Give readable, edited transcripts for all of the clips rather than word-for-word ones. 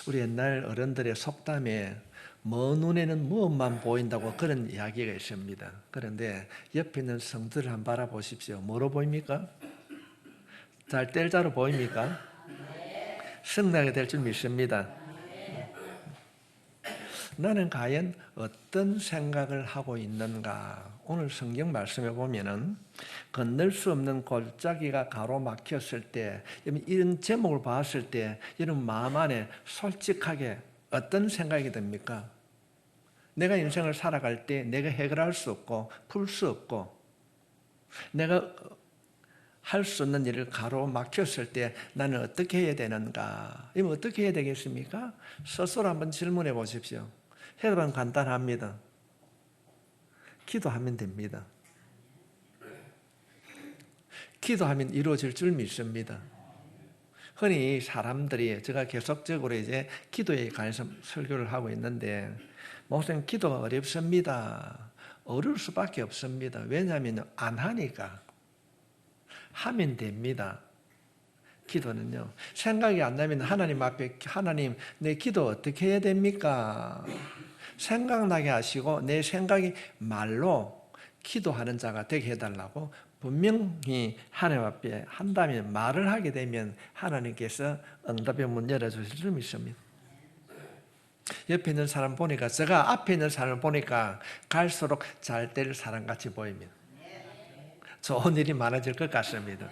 우리 옛날 어른들의 속담에 먼 눈에는 무엇만 보인다고 그런 이야기가 있습니다. 그런데 옆에 있는 성들을 한번 바라보십시오. 뭐로 보입니까? 잘 뗄자로 보입니까? 승리하게 될 줄 믿습니다. 나는 과연 어떤 생각을 하고 있는가? 오늘 성경 말씀에 보면은 건널 수 없는 골짜기가 가로막혔을 때, 이런 제목을 봤을 때 이런 마음 안에 솔직하게 어떤 생각이 듭니까? 내가 인생을 살아갈 때 내가 해결할 수 없고 풀 수 없고 내가 할 수 없는 일을 가로막혔을 때 나는 어떻게 해야 되는가? 이면 어떻게 해야 되겠습니까? 스스로 한번 질문해 보십시오. 해답은 간단합니다. 기도하면 됩니다. 기도하면 이루어질 줄 믿습니다. 흔히 사람들이 제가 계속적으로 이제 기도에 관해서 설교를 하고 있는데 목사님 기도가 어렵습니다. 어려울 수밖에 없습니다. 왜냐하면 안 하니까. 하면 됩니다. 기도는요. 생각이 안 나면 하나님 앞에 하나님 내 기도 어떻게 해야 됩니까? 생각나게 하시고 내 생각이 말로 기도하는 자가 되게 해달라고 분명히 하나님 앞에 한다면 말을 하게 되면 하나님께서 응답의 문 열어주실 줄 믿습니다. 옆에 있는 사람 보니까 제가 앞에 있는 사람을 보니까 갈수록 잘 될 사람같이 보입니다. 좋은 일이 많아질 것 같습니다.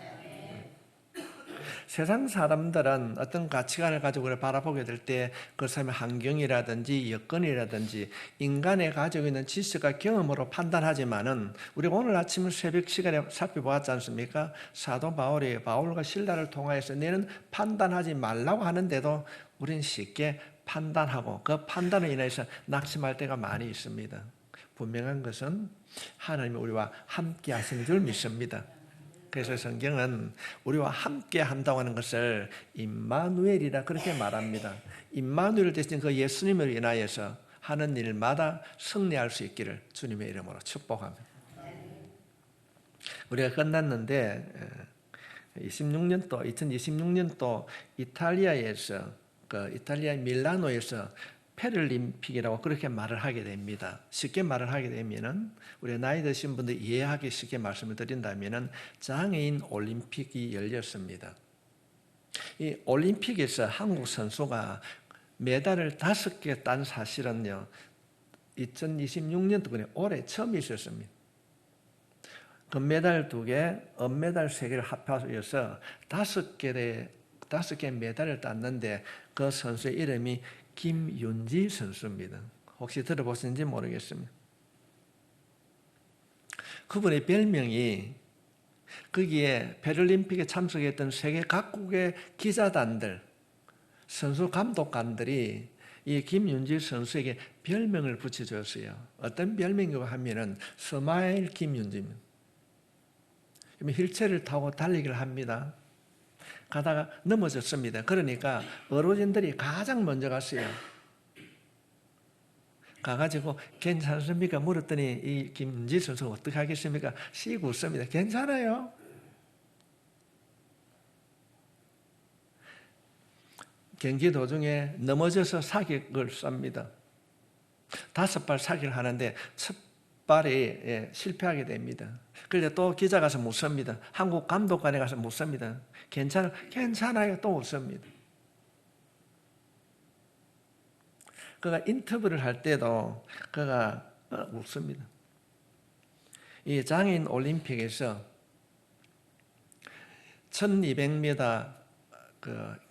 세상 사람들은 어떤 가치관을 가지고 바라보게 될 때 그 사람의 환경이라든지 여건이라든지 인간의 가지고 있는 지식과 경험으로 판단하지만은 우리가 오늘 아침 새벽 시간에 살펴보았지 않습니까? 사도 바울이 바울과 실라를 통하여서 너는 판단하지 말라고 하는데도 우리는 쉽게 판단하고 그 판단에 인해서 낙심할 때가 많이 있습니다. 분명한 것은 하나님이 우리와 함께 하시는 줄 믿습니다. 그래서 성경은 우리와 함께 한다고 하는 것을 임마누엘이라 그렇게 말합니다. 임마누엘 대신 그 예수님을 인하여서 하는 일마다 승리할 수 있기를 주님의 이름으로 축복합니다. 우리가 끝났는데 2026년도 이탈리아에서 이탈리아 밀라노에서 패럴림픽이라고 그렇게 말을 하게 됩니다. 쉽게 말을 하게 되면은 우리 나이 드신 분들 이해하기 쉽게 말씀을 드린다면은 장애인 올림픽이 열렸습니다. 이 올림픽에서 한국 선수가 메달을 5개 딴 사실은요 2026년도 올해 처음 있었습니다. 금메달 2개, 은메달 3개를 합해서 5개 메달을 땄는데 그 선수의 이름이 김윤지 선수입니다. 혹시 들어보셨는지 모르겠습니다. 그분의 별명이 거기에 패럴림픽에 참석했던 세계 각국의 기자단들, 선수 감독관들이 이 김윤지 선수에게 별명을 붙여줬어요. 어떤 별명이라고 하면은 스마일 김윤지입니다. 휠체어를 타고 달리기를 합니다. 가다가 넘어졌습니다. 그러니까 어르신들이 가장 먼저 갔어요. 가가지고 괜찮습니까? 물었더니 이 김지 선수가 어떻게 하겠습니까? 씩 웃습니다. 괜찮아요. 경기 도중에 넘어져서 사격을 쏩니다. 5발 사격을 하는데 첫 발에 실패하게 됩니다. 그런데 또 기자 가서 묻습니다. 한국 감독관에 가서 묻습니다. 괜찮아요. 또 웃습니다. 그가 인터뷰를 할 때도 그가 웃습니다. 이 장애인 올림픽에서 1200m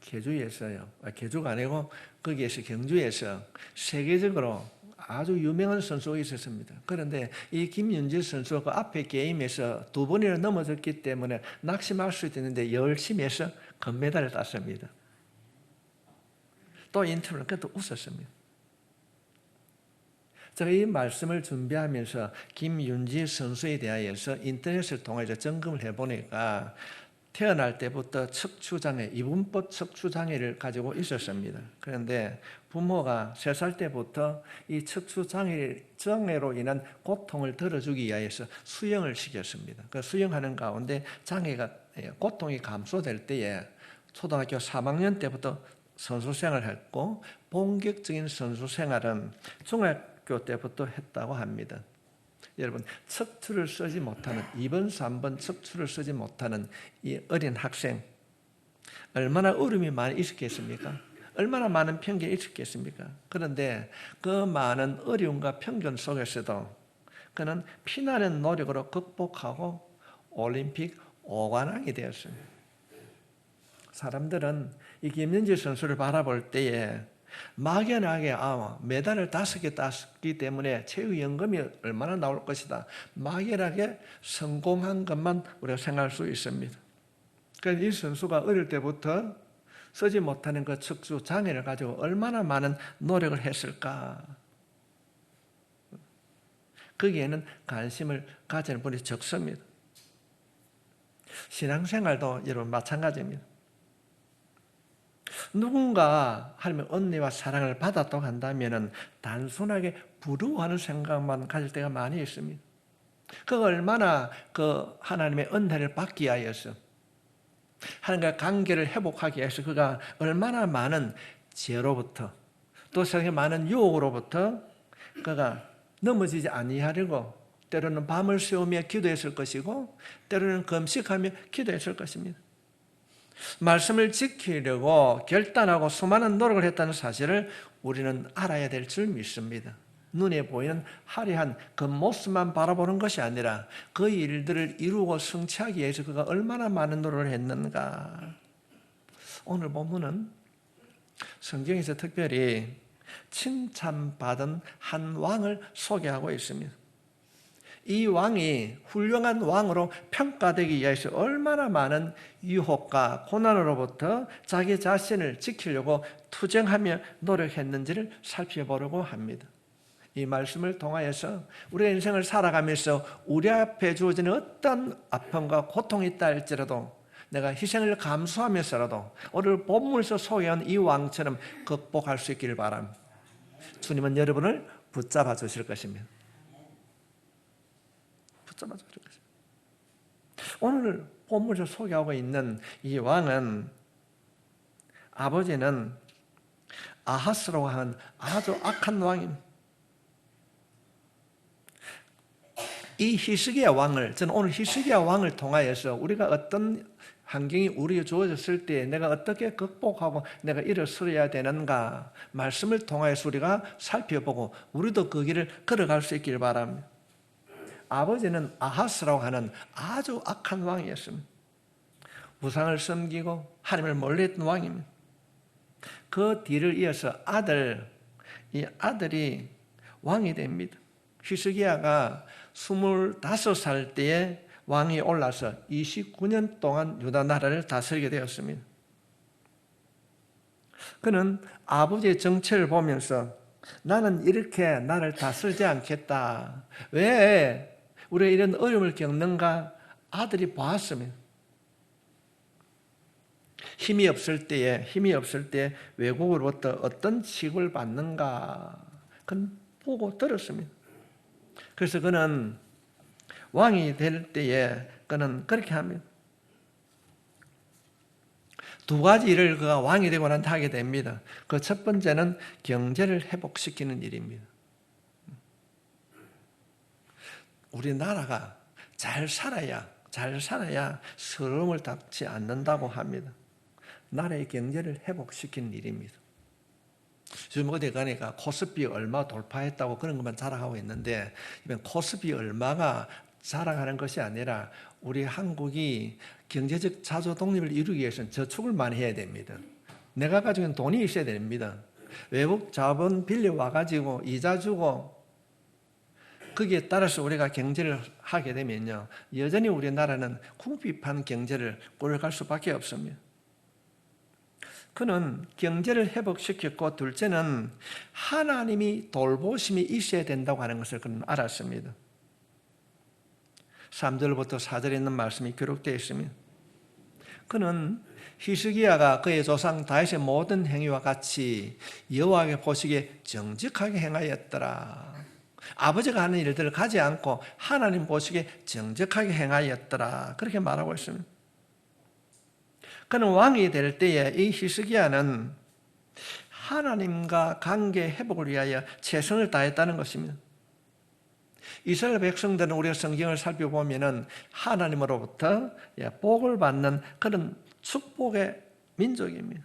개주에서요. 개주가 아니고 거기에서 경주에서 세계적으로 아주 유명한 선수가 있었습니다. 그런데 이 김윤지 선수가 그 앞에 게임에서 2번이나 넘어졌기 때문에 낙심할 수 있는데 열심히 해서 금메달을 땄습니다. 또 인터뷰는 그것도 웃었습니다. 제가 이 말씀을 준비하면서 김윤지 선수에 대하여서 인터넷을 통해서 점검을 해보니까 태어날 때부터 척추장애, 이분법 척추장애를 가지고 있었습니다. 그런데 부모가 3살 때부터 이 척추장애로 인한 고통을 덜어주기 위해서 수영을 시켰습니다. 그 수영하는 가운데 고통이 감소될 때에 초등학교 3학년 때부터 선수 생활을 했고 본격적인 선수 생활은 중학교 때부터 했다고 합니다. 여러분, 척추를 쓰지 못하는 2번, 3번 척추를 쓰지 못하는 이 어린 학생 얼마나 어려움이 많이 있었겠습니까? 얼마나 많은 편견이 있었겠습니까? 그런데 그 많은 어려움과 편견 속에서도 그는 피나는 노력으로 극복하고 올림픽 5관왕이 되었습니다. 사람들은 이 김연지 선수를 바라볼 때에 막연하게 메달을 5개 땄기 때문에 최우연금이 얼마나 나올 것이다. 막연하게 성공한 것만 우리가 생각할 수 있습니다. 그래서 이 선수가 어릴 때부터 쓰지 못하는 그 척추 장애를 가지고 얼마나 많은 노력을 했을까. 거기에는 관심을 가지는 분이 적습니다. 신앙생활도 여러분 마찬가지입니다. 누군가 하나님의 은혜와 사랑을 받았다고 한다면 단순하게 부러워하는 생각만 가질 때가 많이 있습니다. 그가 얼마나 그 하나님의 은혜를 받기 위하여서 하나님과 관계를 회복하기 위해서 그가 얼마나 많은 죄로부터 또 세상의 많은 유혹으로부터 그가 넘어지지 아니하려고 때로는 밤을 새우며 기도했을 것이고 때로는 금식하며 기도했을 것입니다. 말씀을 지키려고 결단하고 수많은 노력을 했다는 사실을 우리는 알아야 될 줄 믿습니다. 눈에 보이는 화려한 그 모습만 바라보는 것이 아니라 그 일들을 이루고 성취하기 위해서 그가 얼마나 많은 노력을 했는가. 오늘 본문은 성경에서 특별히 칭찬받은 한 왕을 소개하고 있습니다. 이 왕이 훌륭한 왕으로 평가되기 위해서 얼마나 많은 유혹과 고난으로부터 자기 자신을 지키려고 투쟁하며 노력했는지를 살펴보려고 합니다. 이 말씀을 통하여서 우리의 인생을 살아가면서 우리 앞에 주어지는 어떤 아픔과 고통이 있다 할지라도 내가 희생을 감수하면서라도 오늘 본문에서 소개한 이 왕처럼 극복할 수 있기를 바랍니다. 주님은 여러분을 붙잡아 주실 것입니다. 붙잡아 주실 것입니다. 오늘 본문에서 소개하고 있는 이 왕은 아버지는 아하스라고 하는 아주 악한 왕입니다. 이 히스기야 왕을, 저는 오늘 히스기야 왕을 통하여서 우리가 어떤 환경이 우리에게 주어졌을 때 내가 어떻게 극복하고 내가 일어서야 되는가 말씀을 통하여서 우리가 살펴보고 우리도 그 길을 걸어갈 수 있길 바랍니다. 아버지는 아하스라고 하는 아주 악한 왕이었습니다. 우상을 섬기고 하나님을 멀리했던 왕입니다. 그 뒤를 이어서 이 아들이 왕이 됩니다. 히스기야가 25살 때에 왕이 올라서 29년 동안 유다 나라를 다스리게 되었습니다. 그는 아버지의 정체를 보면서 나는 이렇게 나를 다스리지 않겠다. 왜 우리가 이런 어려움을 겪는가? 아들이 봤습니다. 힘이 없을 때 외국으로부터 어떤 취급을 받는가? 그건 보고 들었습니다. 그래서 그는 왕이 될 때에 그는 그렇게 합니다. 두 가지 일을 그가 왕이 되고 난 하게 됩니다. 그 첫 번째는 경제를 회복시키는 일입니다. 우리나라가 잘 살아야 서러움을 닥치 않는다고 합니다. 나라의 경제를 회복시키는 일입니다. 지금 어디 가니까 코스피 얼마 돌파했다고 그런 것만 자랑하고 있는데 이번 코스피 얼마가 자랑하는 것이 아니라 우리 한국이 경제적 자주 독립을 이루기 위해서는 저축을 많이 해야 됩니다. 내가 가지고 있는 돈이 있어야 됩니다. 외국 자본 빌려와가지고 이자 주고 거기에 따라서 우리가 경제를 하게 되면요 여전히 우리나라는 궁핍한 경제를 꾸려갈 수밖에 없습니다. 그는 경제를 회복시켰고 둘째는 하나님이 돌보심이 있어야 된다고 하는 것을 그는 알았습니다. 3절부터 4절에 있는 말씀이 기록되어 있습니다. 그는 히스기야가 그의 조상 다윗의 모든 행위와 같이 여호와의 보시기에 정직하게 행하였더라. 아버지가 하는 일들을 가지 않고 하나님 보시기에 정직하게 행하였더라. 그렇게 말하고 있습니다. 그는 왕이 될 때에 이 히스기야는 하나님과 관계 회복을 위하여 최선을 다했다는 것입니다. 이스라엘 백성들은 우리가 성경을 살펴보면은 하나님으로부터 복을 받는 그런 축복의 민족입니다.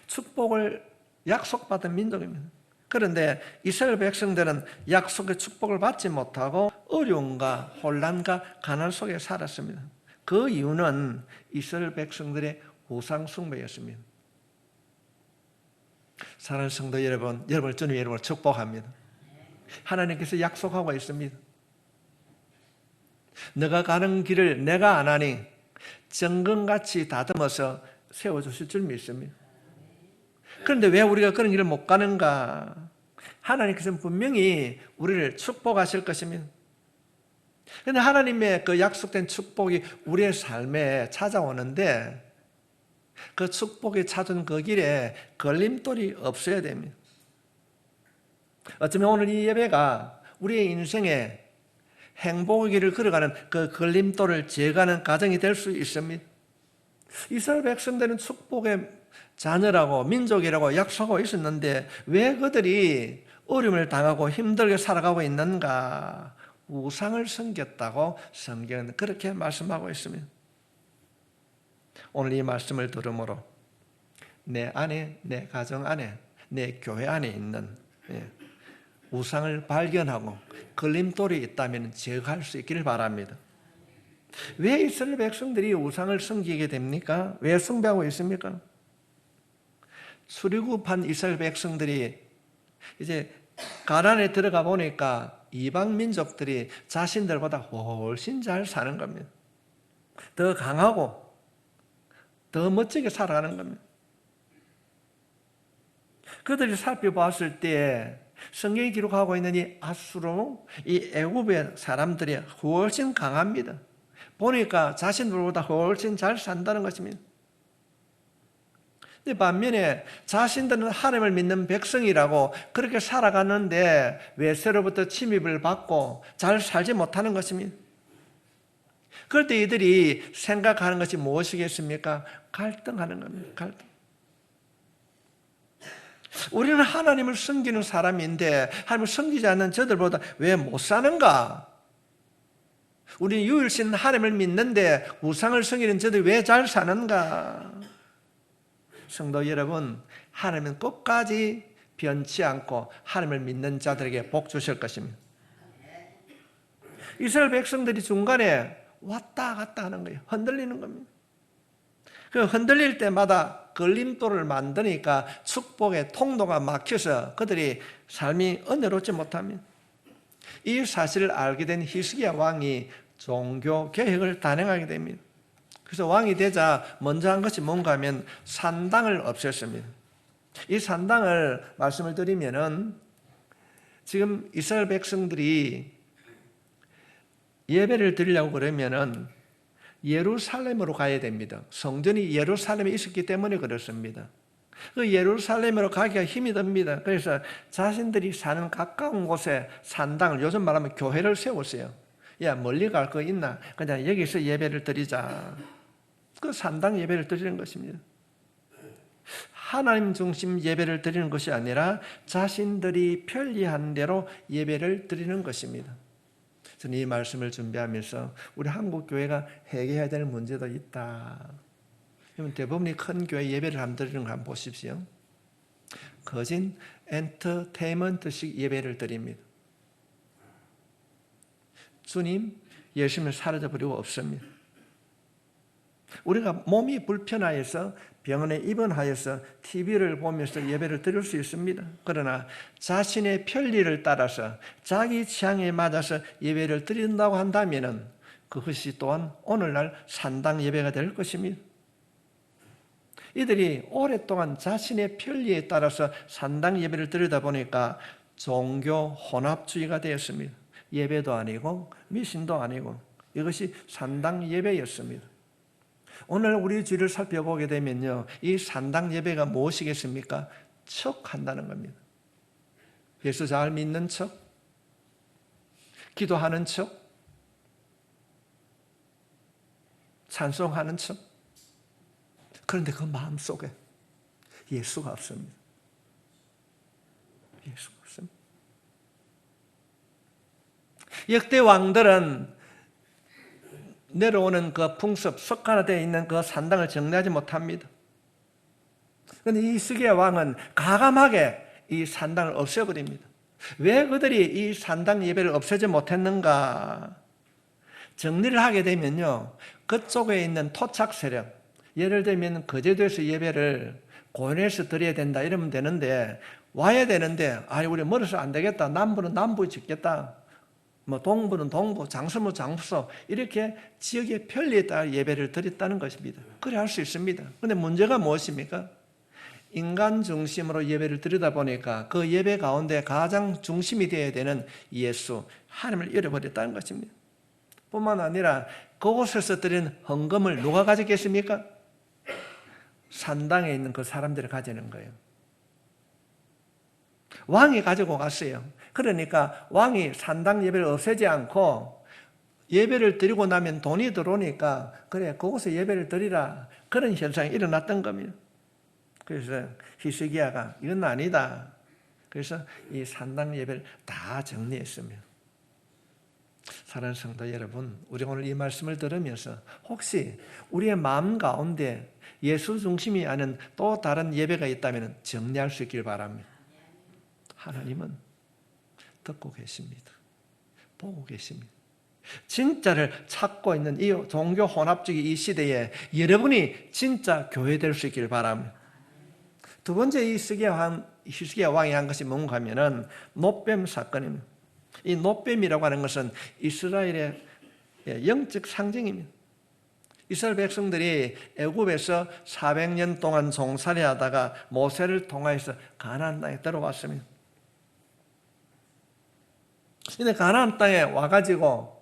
축복을 약속받은 민족입니다. 그런데 이스라엘 백성들은 약속의 축복을 받지 못하고 어려움과 혼란과 가난 속에 살았습니다. 그 이유는 이스라엘 백성들의 우상 숭배였습니다. 사랑하는 성도 여러분, 주님 여러분을 축복합니다. 하나님께서 약속하고 있습니다. 너가 가는 길을 내가 안 하니 정금같이 다듬어서 세워주실 줄 믿습니다. 그런데 왜 우리가 그런 길을 못 가는가? 하나님께서는 분명히 우리를 축복하실 것입니다. 그런데 하나님의 그 약속된 축복이 우리의 삶에 찾아오는데 그 축복이 찾은 그 길에 걸림돌이 없어야 됩니다. 어쩌면 오늘 이 예배가 우리의 인생에 행복의 길을 걸어가는 그 걸림돌을 제거하는 과정이 될 수 있습니다. 이스라엘 백성들은 축복의 자녀라고 민족이라고 약속하고 있었는데 왜 그들이 어려움을 당하고 힘들게 살아가고 있는가? 우상을 섬겼다고 성경은 그렇게 말씀하고 있습니다. 오늘 이 말씀을 들으므로 내 안에, 내 가정 안에, 내 교회 안에 있는 우상을 발견하고 걸림돌이 있다면 제거할 수 있기를 바랍니다. 왜 이스라엘 백성들이 우상을 섬기게 됩니까? 왜 숭배하고 있습니까? 출애굽한 이스라엘 백성들이 이제 가나안에 들어가 보니까 이방 민족들이 자신들보다 훨씬 잘 사는 겁니다. 더 강하고 더 멋지게 살아가는 겁니다. 그들이 살펴봤을 때 성경이 기록하고 있는 이 아수르, 이 애굽의 사람들이 훨씬 강합니다. 보니까 자신들보다 훨씬 잘 산다는 것입니다. 근데 반면에 자신들은 하나님을 믿는 백성이라고 그렇게 살아가는데 외세로부터 침입을 받고 잘 살지 못하는 것입니다. 그럴 때 이들이 생각하는 것이 무엇이겠습니까? 갈등하는 겁니다. 갈등. 우리는 하나님을 섬기는 사람인데 하나님을 섬기지 않는 저들보다 왜 못 사는가? 우리는 유일신 하나님을 믿는데 우상을 섬기는 저들이 왜 잘 사는가? 성도 여러분, 하나님은 끝까지 변치 않고 하나님을 믿는 자들에게 복 주실 것입니다. 이스라엘 백성들이 중간에 왔다 갔다 하는 거예요. 흔들리는 겁니다. 그 흔들릴 때마다 걸림돌을 만드니까 축복의 통로가 막혀서 그들이 삶이 은혜롭지 못합니다. 이 사실을 알게 된 히스기야 왕이 종교 개혁을 단행하게 됩니다. 그래서 왕이 되자 먼저 한 것이 뭔가 하면 산당을 없앴습니다. 이 산당을 말씀을 드리면은 지금 이스라엘 백성들이 예배를 드리려고 그러면은 예루살렘으로 가야 됩니다. 성전이 예루살렘에 있었기 때문에 그렇습니다. 그 예루살렘으로 가기가 힘이 듭니다. 그래서 자신들이 사는 가까운 곳에 산당을, 요즘 말하면 교회를 세웠어요. 야, 멀리 갈 거 있나? 그냥 여기서 예배를 드리자. 그 산당 예배를 드리는 것입니다. 하나님 중심 예배를 드리는 것이 아니라 자신들이 편리한 대로 예배를 드리는 것입니다. 저는 이 말씀을 준비하면서 우리 한국 교회가 해결해야 될 문제도 있다. 그러면 대부분이 큰 교회 예배를 한번 드리는 거 한번 보십시오. 거진 엔터테인먼트식 예배를 드립니다. 주님, 예수님을 사라져버리고 없습니다. 우리가 몸이 불편하여서 병원에 입원하여서 TV를 보면서 예배를 드릴 수 있습니다. 그러나 자신의 편리를 따라서 자기 취향에 맞아서 예배를 드린다고 한다면 그것이 또한 오늘날 산당 예배가 될 것입니다. 이들이 오랫동안 자신의 편리에 따라서 산당 예배를 드리다 보니까 종교 혼합주의가 되었습니다. 예배도 아니고 미신도 아니고 이것이 산당 예배였습니다. 오늘 우리 주를 살펴보게 되면요, 이 산당 예배가 무엇이겠습니까? 척한다는 겁니다. 예수 잘 믿는 척, 기도하는 척, 찬송하는 척. 그런데 그 마음속에 예수가 없습니다. 예수가 없습니다. 역대 왕들은 내려오는 그 풍습, 습관화되어 있는 그 산당을 정리하지 못합니다. 그런데 이 히스기야 왕은 과감하게 이 산당을 없애버립니다. 왜 그들이 이 산당 예배를 없애지 못했는가? 정리를 하게 되면요, 그쪽에 있는 토착 세력, 예를 들면 거제도에서 예배를 고현에서 드려야 된다 이러면 되는데, 와야 되는데 우리 멀어서 안 되겠다, 남부는 남부 짓겠다, 뭐 동부는 동부, 장서는 장서, 이렇게 지역의 편리에 따라 예배를 드렸다는 것입니다. 그래 할 수 있습니다. 그런데 문제가 무엇입니까? 인간 중심으로 예배를 드리다 보니까 그 예배 가운데 가장 중심이 되어야 되는 예수, 하나님을 잃어버렸다는 것입니다. 뿐만 아니라 그곳에서 드린 헌금을 누가 가졌겠습니까? 산당에 있는 그 사람들이 가지는 거예요. 왕이 가지고 갔어요. 그러니까 왕이 산당 예배를 없애지 않고 예배를 드리고 나면 돈이 들어오니까 그래 그곳에 예배를 드리라, 그런 현상이 일어났던 겁니다. 그래서 히스기야가 이건 아니다. 그래서 이 산당 예배를 다 정리했습니다. 사랑하는 성도 여러분, 우리 오늘 이 말씀을 들으면서 혹시 우리의 마음 가운데 예수 중심이 아닌 또 다른 예배가 있다면 정리할 수 있길 바랍니다. 하나님은 듣고 계십니다. 보고 계십니다. 진짜를 찾고 있는 이 종교 혼합주의 이 시대에 여러분이 진짜 교회 될 수 있길 바랍니다. 두 번째 이 히스기야 왕이 한 것이 뭔가 하면은 놋뱀 사건입니다. 이 놋뱀이라고 하는 것은 이스라엘의 영적 상징입니다. 이스라엘 백성들이 애굽에서 400년 동안 종살이 하다가 모세를 통하여서 가나안 땅에 들어왔습니다. 근데 가나안 땅에 와가지고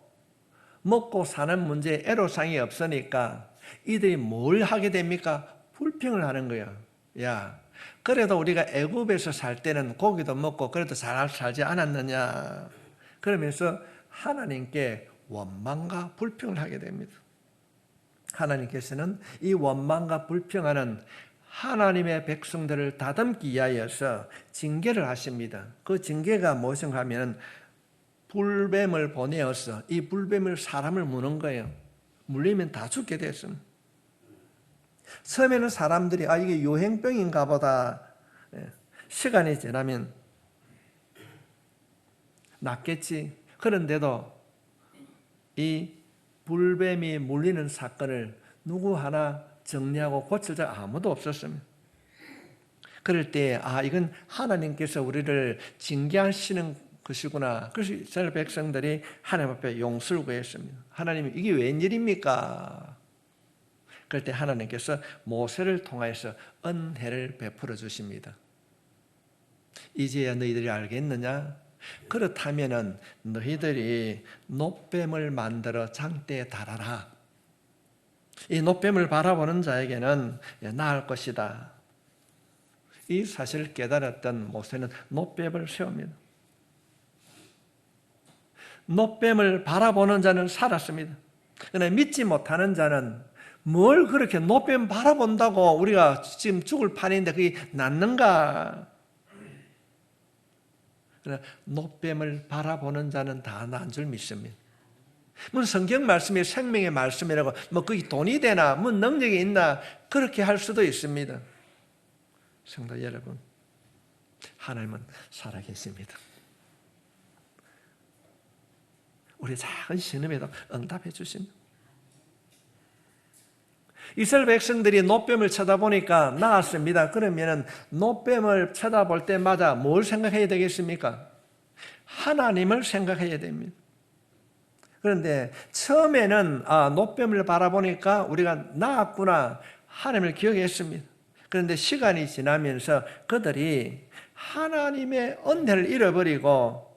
먹고 사는 문제에 애로사항이 없으니까 이들이 뭘 하게 됩니까? 불평을 하는 거예요. 야, 그래도 우리가 애굽에서 살 때는 고기도 먹고 그래도 잘 살지 않았느냐. 그러면서 하나님께 원망과 불평을 하게 됩니다. 하나님께서는 이 원망과 불평하는 하나님의 백성들을 다듬기 위하여서 징계를 하십니다. 그 징계가 무엇인가 하면 불뱀을 보내어서 이 불뱀을 사람을 무는 거예요. 물리면 다 죽게 됐습니다. 처음에는 사람들이 이게 유행병인가 보다, 시간이 지나면 낫겠지. 그런데도 이 불뱀이 물리는 사건을 누구 하나 정리하고 고칠 자 아무도 없었습니다. 그럴 때 이건 하나님께서 우리를 징계하시는 것이구나. 그래서 이스라엘 백성들이 하나님 앞에 용서를 구했습니다. 하나님, 이게 웬일입니까? 그럴 때 하나님께서 모세를 통하여서 은혜를 베풀어 주십니다. 이제야 너희들이 알겠느냐? 그렇다면은 너희들이 놋뱀을 만들어 장대에 달아라. 이 놋뱀을 바라보는 자에게는 나을 것이다. 이 사실을 깨달았던 모세는 놋뱀을 세웁니다. 놋뱀을 바라보는 자는 살았습니다. 그러나 믿지 못하는 자는 뭘 그렇게 놋뱀 바라본다고 우리가 지금 죽을 판인데 그게 낫는가? 놋뱀을 바라보는 자는 다 난 줄 믿습니다. 뭐 성경 말씀이 생명의 말씀이라고 뭐 그게 돈이 되나 뭐 능력이 있나 그렇게 할 수도 있습니다. 성도 여러분, 하나님은 살아계십니다. 우리 작은 신음에도 응답해 주십니다. 이스라엘 백성들이 놋뱀을 쳐다보니까 나았습니다. 그러면 놋뱀을 쳐다볼 때마다 뭘 생각해야 되겠습니까? 하나님을 생각해야 됩니다. 그런데 처음에는 놋뱀을 바라보니까 우리가 나았구나 하나님을 기억했습니다. 그런데 시간이 지나면서 그들이 하나님의 은혜를 잃어버리고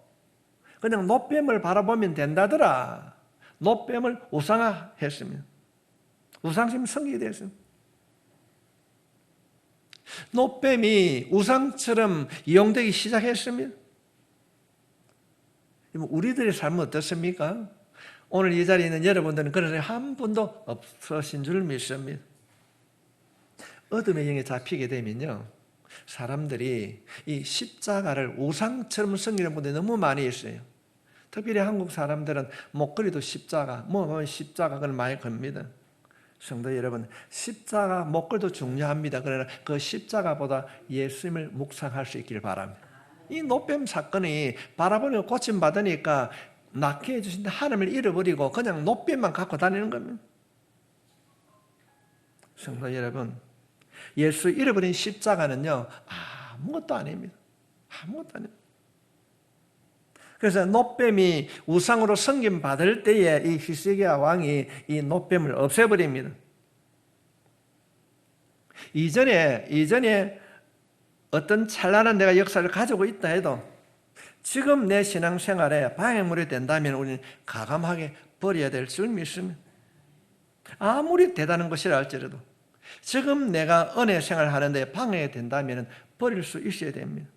그냥 놋뱀을 바라보면 된다더라. 놋뱀을 우상화했습니다. 우상심 성기가 되었습니다. 놋뱀이 우상처럼 이용되기 시작했습니다. 우리들의 삶은 어떻습니까? 오늘 이 자리에 있는 여러분들은 그런 사람이 한 분도 없으신 줄 믿습니다. 어둠의 영에 잡히게 되면요, 사람들이 이 십자가를 우상처럼 섬기는 분들이 너무 많이 있어요. 특별히 한국 사람들은 목걸이도 십자가, 뭐 십자가 그걸 많이 겁니다. 성도 여러분, 십자가 목걸이도 중요합니다. 그러나 그 십자가보다 예수님을 묵상할 수 있기를 바랍니다. 이 노뱀 사건이 바라보니 고침받으니까 낫게 해주신데 하나님을 잃어버리고 그냥 노뱀만 갖고 다니는 겁니다. 성도 여러분, 예수 잃어버린 십자가는요, 아무것도 아닙니다. 아무것도 아닙니다. 그래서 노뱀이 우상으로 섬김받을 때에 이 히스기야 왕이 이 노뱀을 없애버립니다. 이전에 어떤 찬란한 내가 역사를 가지고 있다 해도 지금 내 신앙생활에 방해물이 된다면 우리는 가감하게 버려야 될 줄 믿습니다. 아무리 대단한 것이라 할지라도 지금 내가 은혜 생활하는데 방해가 된다면 버릴 수 있어야 됩니다.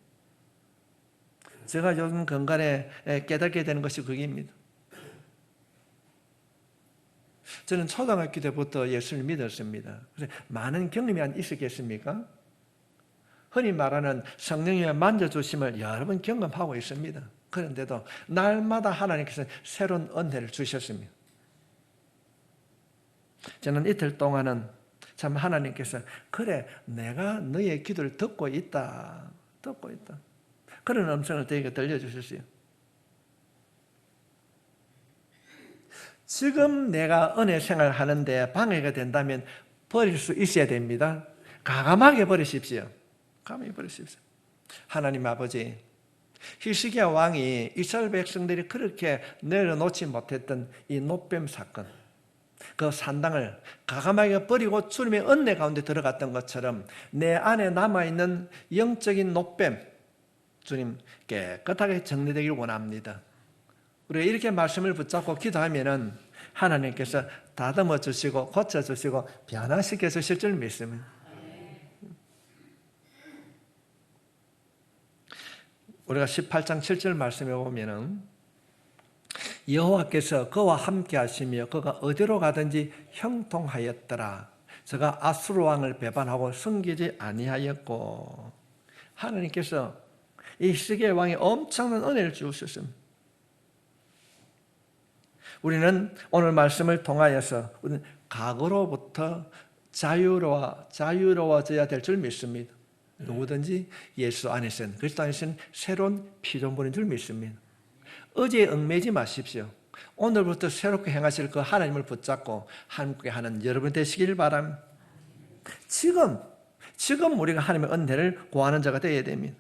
제가 요즘 건간에 깨닫게 되는 것이 그게입니다. 저는 초등학교 때부터 예수를 믿었습니다. 그래서 많은 경험이 있었겠습니까? 흔히 말하는 성령의 만져주심을 여러 번 경험하고 있습니다. 그런데도 날마다 하나님께서 새로운 은혜를 주셨습니다. 저는 이틀 동안은 참 하나님께서 그래 내가 너의 기도를 듣고 있다. 그런 음성을 저에게 들려주셨어요. 지금 내가 은혜 생활하는데 방해가 된다면 버릴 수 있어야 됩니다. 가감하게 버리십시오. 가만히 버리십시오. 하나님 아버지, 히스기야 왕이 이스라엘 백성들이 그렇게 내려놓지 못했던 이 노뱀 사건, 그 산당을 가감하게 버리고 주님의 은혜 가운데 들어갔던 것처럼 내 안에 남아있는 영적인 노뱀, 주님 깨끗하게 정리되기를 원합니다. 우리가 이렇게 말씀을 붙잡고 기도하면은 하나님께서 다듬어 주시고 고쳐 주시고 변화시켜 주실 줄 믿습니다. 우리가 18장 7절 말씀에 보면은 여호와께서 그와 함께 하시며 그가 어디로 가든지 형통하였더라. 저가 아수르 왕을 배반하고 섬기지 아니하였고, 하나님께서 이 히스기야 왕이 엄청난 은혜를 주셨습니다. 우리는 오늘 말씀을 통하여서 우리는 과거로부터 자유로워져야 될 줄 믿습니다. 누구든지 예수 안에서는, 그리스도 안에서는 새로운 피조물인 줄 믿습니다. 어제에 얽매이지 마십시오. 오늘부터 새롭게 행하실 그 하나님을 붙잡고 함께 하는 여러분 되시길 바랍니다. 지금 우리가 하나님의 은혜를 구하는 자가 되어야 됩니다.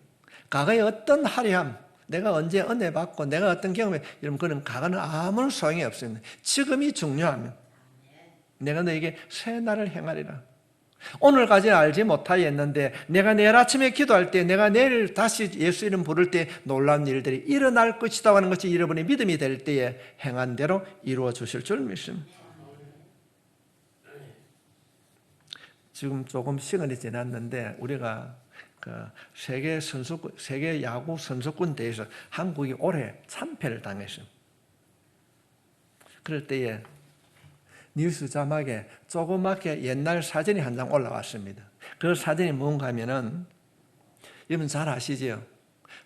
과거의 어떤 화려함, 내가 언제 은혜 받고 내가 어떤 경험에, 여러분 그런 과거는 아무런 소용이 없습니다. 지금이 중요하면 내가 너에게 새 날을 행하리라. 오늘까지 알지 못하였는데 내가 내일 아침에 기도할 때, 내가 내일 다시 예수 이름 부를 때 놀라운 일들이 일어날 것이다 하는 것이 여러분의 믿음이 될 때에 행한 대로 이루어 주실 줄 믿습니다. 지금 조금 시간이 지났는데 우리가 그 세계 야구 선수권 대회에서 한국이 올해 참패를 당했습니다. 그럴 때에 뉴스 자막에 조그맣게 옛날 사진이 한 장 올라왔습니다. 그 사진이 뭔가 하면은, 여러분 잘 아시죠?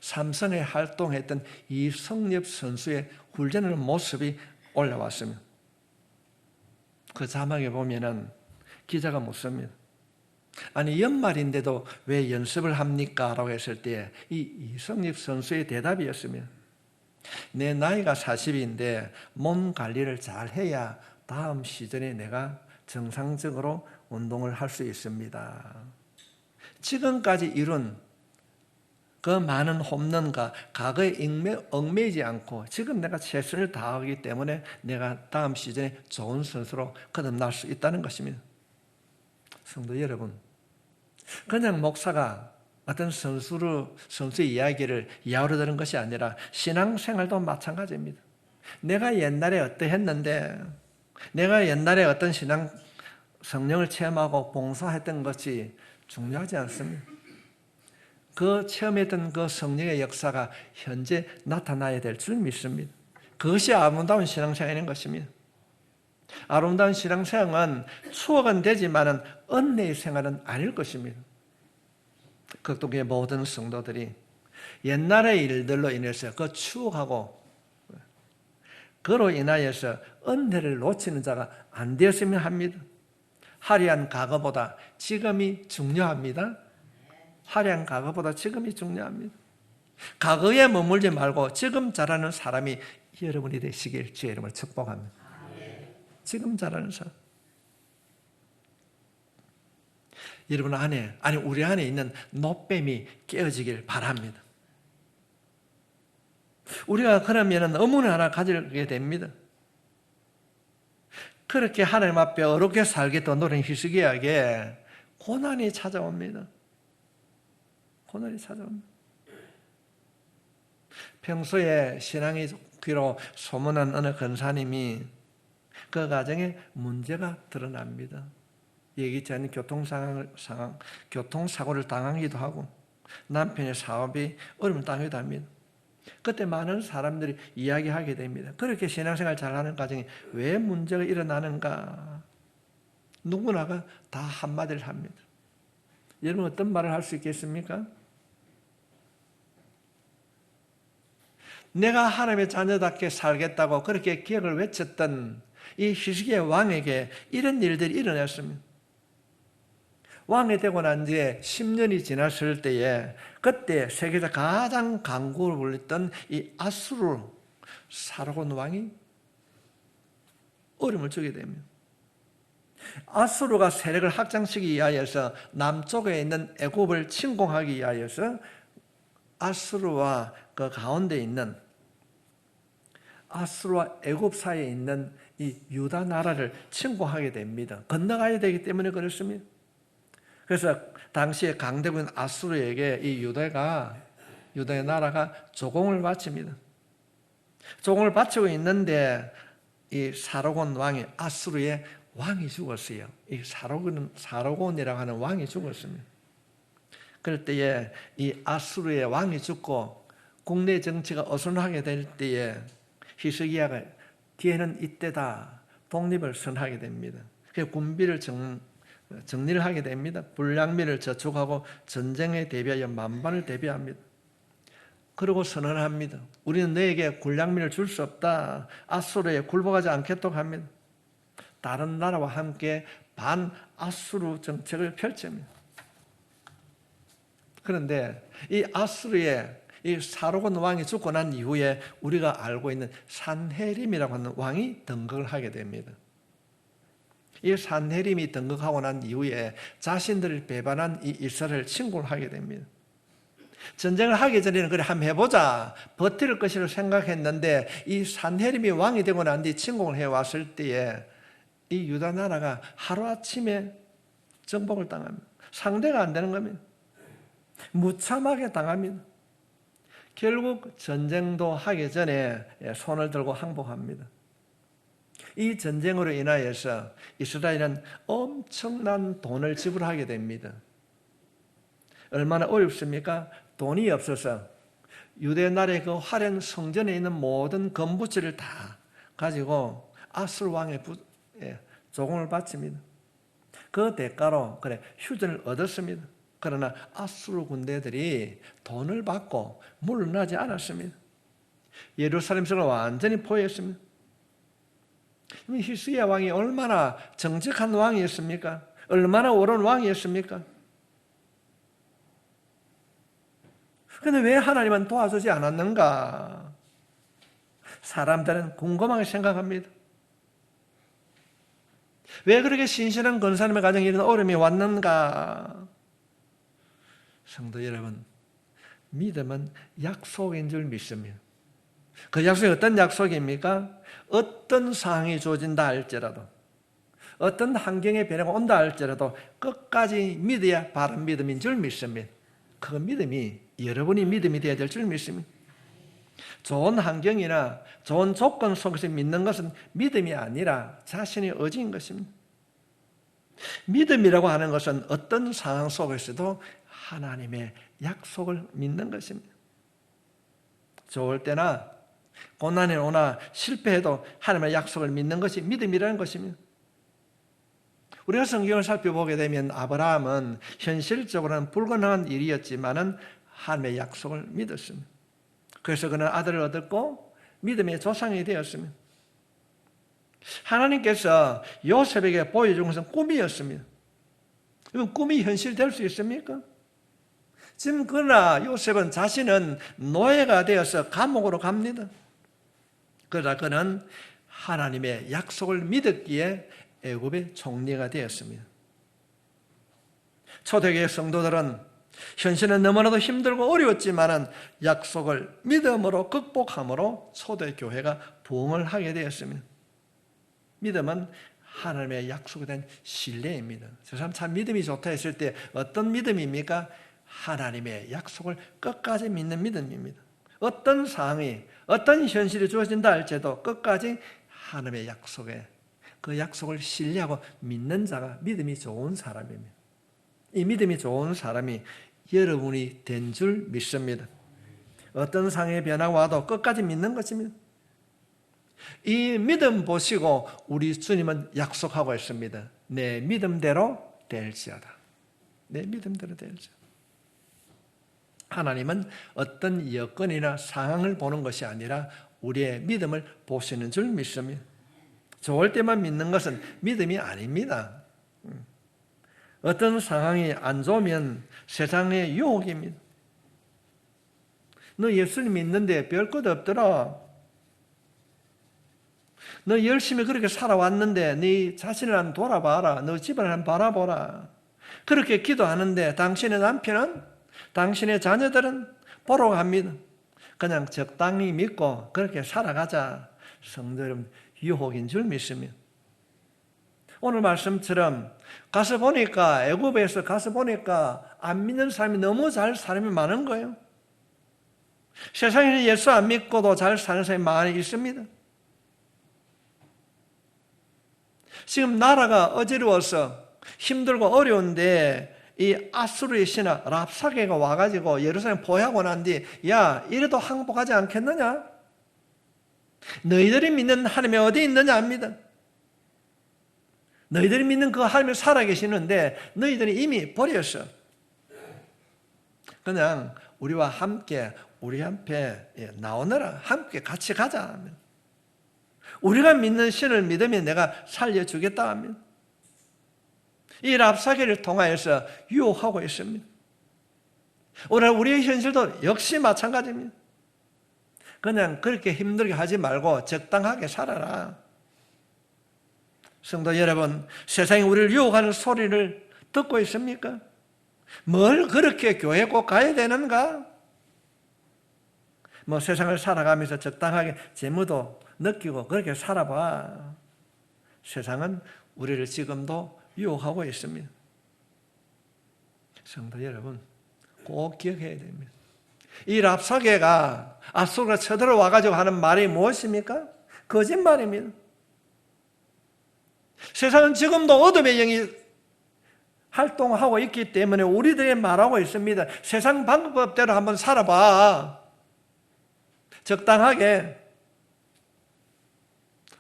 삼성에 활동했던 이성엽 선수의 훈련하는 모습이 올라왔습니다. 그 자막에 보면은 기자가 묻습니다. 아니 연말인데도 왜 연습을 합니까? 라고 했을 때 이 이성엽 선수의 대답이었습니다. 내 나이가 40인데 몸 관리를 잘 해야 다음 시즌에 내가 정상적으로 운동을 할 수 있습니다. 지금까지 이룬 그 많은 홈런과 과거에 얽매이지 않고 지금 내가 최선을 다하기 때문에 내가 다음 시즌에 좋은 선수로 거듭날 수 있다는 것입니다. 성도 여러분, 그냥 목사가 어떤 선수의 이야기를 야우러 들은 것이 아니라 신앙생활도 마찬가지입니다. 내가 옛날에 어떠했는데, 내가 옛날에 어떤 성령을 체험하고 봉사했던 것이 중요하지 않습니다. 그 체험했던 그 성령의 역사가 현재 나타나야 될 줄 믿습니다. 그것이 아름다운 신앙생활인 것입니다. 아름다운 신앙생활은 추억은 되지만 은혜의 생활은 아닐 것입니다. 극동교회 모든 성도들이 옛날의 일들로 인해서 그 추억하고 그로 인하여서 은혜를 놓치는 자가 안 되었으면 합니다. 화려한 과거보다 지금이 중요합니다. 화려한 과거보다 지금이 중요합니다. 과거에 머물지 말고 지금 잘하는 사람이 여러분이 되시길 주의 이름으로 축복합니다. 지금 잘하는 사람. 여러분 안에, 아니 우리 안에 있는 노뱀이 깨어지길 바랍니다. 우리가 그러면 의문을 하나 가지게 됩니다. 그렇게 하나님 앞에 어렵게 살겠다고 노력 희숙이에게 고난이 찾아옵니다. 고난이 찾아옵니다. 평소에 신앙이 귀로 소문난 어느 권사님이 그 가정에 문제가 드러납니다. 예기치 않은 교통사고를 당하기도 하고 남편의 사업이 어려움을 당하기도 합니다. 그때 많은 사람들이 이야기하게 됩니다. 그렇게 신앙생활 잘하는 가정이 왜 문제가 일어나는가? 누구나가 다 한마디를 합니다. 여러분 어떤 말을 할 수 있겠습니까? 내가 하나님의 자녀답게 살겠다고 그렇게 기억을 외쳤던 이 히스기야 왕에게 이런 일들이 일어났습니다. 왕이 되고 난 뒤에 10년이 지났을 때에 그때 세계에서 가장 강국을 불렸던 이 아수르 사르곤 왕이 어려움을 주게 됩니다. 아수르가 세력을 확장시키기 위하여서 남쪽에 있는 애굽을 침공하기 위하여서 아수르와 그 가운데 있는 아수르와 애굽 사이에 있는 이 유다 나라를 침공하게 됩니다. 건너가야 되기 때문에 그렇습니다. 그래서 당시에 강대국인 아수르에게 이 유다의 나라가 조공을 바칩니다. 조공을 바치고 있는데 이 사르곤 왕이 아수르의 왕이 죽었어요. 이 사르곤이라고 하는 왕이 죽었습니다. 그럴 때에 이 아수르의 왕이 죽고 국내 정치가 어수선하게 될 때에 히스기야가 뒤에는 이때다 독립을 선하게 됩니다. 그래서 군비를 정리를 하게 됩니다. 불량미를 저축하고 전쟁에 대비하여 만반을 대비합니다. 그리고 선언합니다. 우리는 너에게 불량미를 줄 수 없다. 아수르에 굴복하지 않겠다고 합니다. 다른 나라와 함께 반아수르 정책을 펼칩니다. 그런데 이 아수르의 이 사르곤 왕이 죽고 난 이후에 우리가 알고 있는 산헤림이라고 하는 왕이 등극을 하게 됩니다. 이 산헤림이 등극하고 난 이후에 자신들을 배반한 이 이스라엘을 침공을 하게 됩니다. 전쟁을 하기 전에는 그래 한번 해보자 버틸 것이라고 생각했는데 이 산헤림이 왕이 되고 난 뒤 침공을 해왔을 때에 이 유다 나라가 하루아침에 정복을 당합니다. 상대가 안 되는 겁니다. 무참하게 당합니다. 결국 전쟁도 하기 전에 손을 들고 항복합니다. 이 전쟁으로 인하여서 이스라엘은 엄청난 돈을 지불하게 됩니다. 얼마나 어렵습니까? 돈이 없어서 유대 나라의 그 화려한 성전에 있는 모든 건부치를 다 가지고 아수르 왕의 조공을 바칩니다. 그 대가로 휴전을 얻었습니다. 그러나 아수르 군대들이 돈을 받고 물러나지 않았습니다. 예루살렘 성을 완전히 포위했습니다. 히스기야 왕이 얼마나 정직한 왕이었습니까? 얼마나 옳은 왕이었습니까? 그런데 왜 하나님은 도와주지 않았는가? 사람들은 궁금하게 생각합니다. 왜 그렇게 신실한 권사님의 가정에 이런 어려움이 왔는가? 성도 여러분, 믿음은 약속인 줄 믿습니다. 그 약속이 어떤 약속입니까? 어떤 상황이 주어진다 할지라도, 어떤 환경의 변화가 온다 할지라도 끝까지 믿어야 바른 믿음인 줄 믿습니다. 그 믿음이 여러분이 믿음이 되어야 될 줄 믿습니다. 좋은 환경이나 좋은 조건 속에서 믿는 것은 믿음이 아니라 자신의 의지인 것입니다. 믿음이라고 하는 것은 어떤 상황 속에서도 하나님의 약속을 믿는 것입니다. 좋을 때나 고난이 오나 실패해도 하나님의 약속을 믿는 것이 믿음이라는 것입니다. 우리가 성경을 살펴보게 되면 아브라함은 현실적으로는 불가능한 일이었지만은 하나님의 약속을 믿었습니다. 그래서 그는 아들을 얻었고 믿음의 조상이 되었습니다. 하나님께서 요셉에게 보여준 것은 꿈이었습니다. 이건 꿈이 현실될 수 있습니까? 지금 그러나 요셉은 자신은 노예가 되어서 감옥으로 갑니다. 그러나 그는 하나님의 약속을 믿었기에 애굽의 총리가 되었습니다. 초대교회 성도들은 현실은 너무나도 힘들고 어려웠지만 약속을 믿음으로 극복함으로 초대교회가 부흥을 하게 되었습니다. 믿음은 하나님의 약속에 대한 신뢰입니다. 저 사람 참 믿음이 좋다 했을 때 어떤 믿음입니까? 하나님의 약속을 끝까지 믿는 믿음입니다. 어떤 상황이, 어떤 현실이 주어진다 할지라도 끝까지 하나님의 약속에 그 약속을 신뢰하고 믿는 자가 믿음이 좋은 사람입니다. 이 믿음이 좋은 사람이 여러분이 된 줄 믿습니다. 어떤 상황의 변화가 와도 끝까지 믿는 것입니다. 이 믿음 보시고 우리 주님은 약속하고 있습니다. 내 믿음대로 될지어다. 내 믿음대로 될지어다. 하나님은 어떤 여건이나 상황을 보는 것이 아니라 우리의 믿음을 보시는 줄 믿습니다. 좋을 때만 믿는 것은 믿음이 아닙니다. 어떤 상황이 안 좋으면 세상의 유혹입니다. 너 예수님 믿는데 별것 없더라. 너 열심히 그렇게 살아왔는데 네 자신을 한번 돌아봐라. 너 집을 한번 바라보라. 그렇게 기도하는데 당신의 남편은, 당신의 자녀들은 보러 갑니다. 그냥 적당히 믿고 그렇게 살아가자. 성도 여러분, 유혹인 줄 믿습니다. 오늘 말씀처럼 가서 보니까, 애굽에서 가서 보니까 안 믿는 사람이 너무 잘 사람이 많은 거예요. 세상에는 예수 안 믿고도 잘 사는 사람이 많이 있습니다. 지금 나라가 어지러워서 힘들고 어려운데 이 아수르의 신하 랍사게가 와가지고 예루살렘 포위하고 난 뒤, 야, 이래도 항복하지 않겠느냐? 너희들이 믿는 하나님이 어디 있느냐 합니다. 너희들이 믿는 그 하나님이 살아계시는데 너희들이 이미 버렸어. 그냥 우리와 함께 우리 앞에 나오너라. 함께 같이 가자. 우리가 믿는 신을 믿으면 내가 살려주겠다 하면 이 랍사게를 통하여서 유혹하고 있습니다. 오늘 우리의 현실도 역시 마찬가지입니다. 그냥 그렇게 힘들게 하지 말고 적당하게 살아라. 성도 여러분, 세상이 우리를 유혹하는 소리를 듣고 있습니까? 뭘 그렇게 교회 꼭 가야 되는가? 뭐 세상을 살아가면서 적당하게 재무도 느끼고 그렇게 살아봐. 세상은 우리를 지금도 유혹하고 있습니다. 성도 여러분, 꼭 기억해야 됩니다. 이 랍사게가 아수르가 쳐들어와가지고 하는 말이 무엇입니까? 거짓말입니다. 세상은 지금도 어둠의 영이 활동하고 있기 때문에 우리들이 말하고 있습니다. 세상 방법대로 한번 살아봐. 적당하게.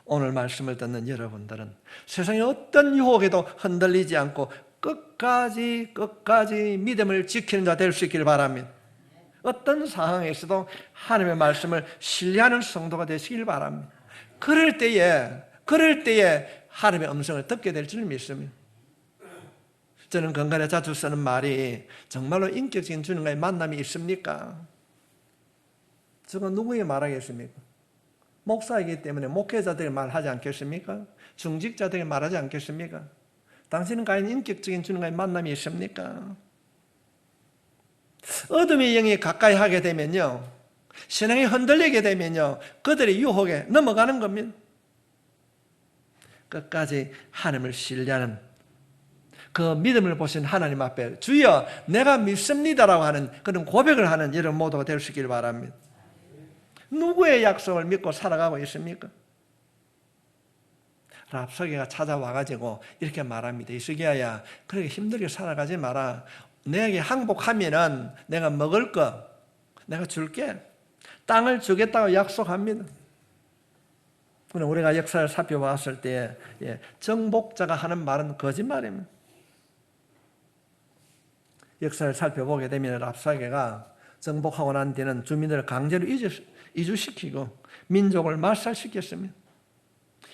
오늘 말씀을 듣는 여러분들은 세상의 어떤 유혹에도 흔들리지 않고 끝까지 믿음을 지키는 자 될 수 있기를 바랍니다. 어떤 상황에서도 하나님의 말씀을 신뢰하는 성도가 되시길 바랍니다. 그럴 때에 하나님의 음성을 듣게 될 줄 믿습니다. 저는 건강에 자주 쓰는 말이, 정말로 인격적인 주님과의 만남이 있습니까? 저건 누구에게 말하겠습니까? 목사이기 때문에 목회자들에게 말하지 않겠습니까? 중직자들에게 말하지 않겠습니까? 당신은 과연 인격적인 주님과의 만남이 있습니까? 어둠의 영이 가까이 하게 되면요, 신앙이 흔들리게 되면요, 그들의 유혹에 넘어가는 겁니다. 끝까지 하나님을 신뢰하는 그 믿음을 보신 하나님 앞에 주여 내가 믿습니다라고 하는 그런 고백을 하는 여러분 모두가 될 수 있기를 바랍니다. 누구의 약속을 믿고 살아가고 있습니까? 랍사게가 찾아와가지고 이렇게 말합니다. 이스기야야, 그렇게 힘들게 살아가지 마라. 내게 항복하면은 내가 먹을 거 내가 줄게. 땅을 주겠다고 약속합니다. 우리가 역사를 살펴봤을 때 정복자가 하는 말은 거짓말입니다. 역사를 살펴보게 되면 랍사게가 정복하고 난 뒤는 주민들을 강제로 이주시키고 민족을 말살시켰습니다.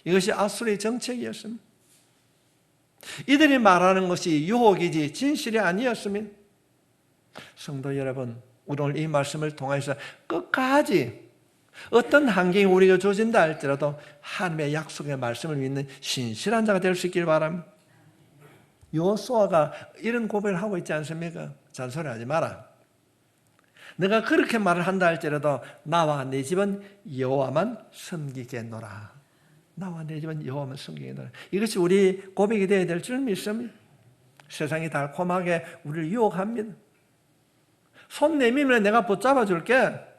이것이 아수르의 정책이었습니다. 이들이 말하는 것이 유혹이지 진실이 아니었습니다. 성도 여러분, 우리 오늘 이 말씀을 통해서 끝까지 어떤 환경이 우리가 주어진다 할지라도 하나님의 약속의 말씀을 믿는 신실한 자가 될 수 있길 바랍니다. 여호수아가 이런 고백을 하고 있지 않습니까? 잔소리하지 마라. 내가 그렇게 말을 한다 할지라도 나와 내 집은 여호와만 섬기겠노라. 나와 내 집은 여호와만 섬기겠노라. 이것이 우리 고백이 되어야 될 줄 믿습니다. 세상이 달콤하게 우리를 유혹합니다. 손 내밀면 내가 붙잡아 줄게.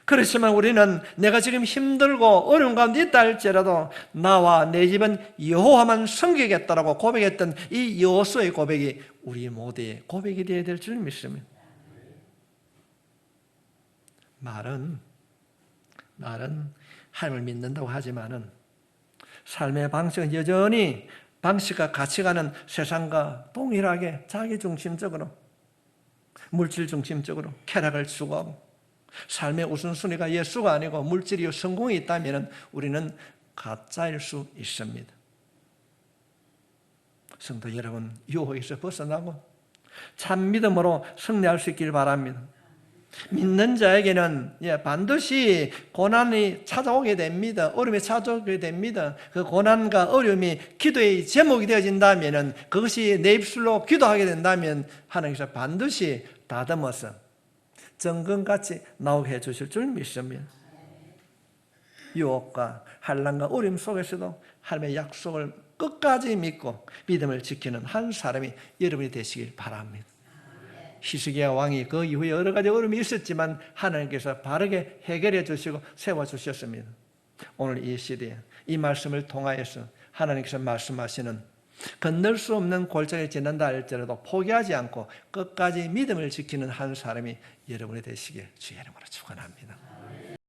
그렇지만 우리는 내가 지금 힘들고 어려운 가운데 있다 할지라도 나와 내 집은 여호와만 섬기겠다라고 고백했던 이 여호수아의 고백이 우리 모두의 고백이 되어야 될 줄 믿습니다. 말은 하나님을 믿는다고 하지만은 삶의 방식은 여전히 방식과 가치관은 세상과 동일하게 자기중심적으로 물질 중심적으로 쾌락을 추구하고 삶의 우선순위가 예수가 아니고 물질이요 성공이 있다면 우리는 가짜일 수 있습니다. 성도 여러분, 유혹에서 벗어나고 참 믿음으로 승리할 수 있길 바랍니다. 믿는 자에게는 반드시 고난이 찾아오게 됩니다. 어려움이 찾아오게 됩니다. 그 고난과 어려움이 기도의 제목이 되어진다면, 그것이 내 입술로 기도하게 된다면 하나님께서 반드시 다듬어서 정금같이 나오게 해주실 줄 믿습니다. 유혹과 환난과 어려움 속에서도 하나님의 약속을 끝까지 믿고 믿음을 지키는 한 사람이 여러분이 되시길 바랍니다. 히스기야 왕이 그 이후에 여러 가지 어려움이 있었지만 하나님께서 바르게 해결해 주시고 세워주셨습니다. 오늘 이 시대에 이 말씀을 통하여서 하나님께서 말씀하시는 건널 수 없는 골짜기를 지난다 할지라도 포기하지 않고 끝까지 믿음을 지키는 한 사람이 여러분이 되시길 주의 이름으로 축원합니다.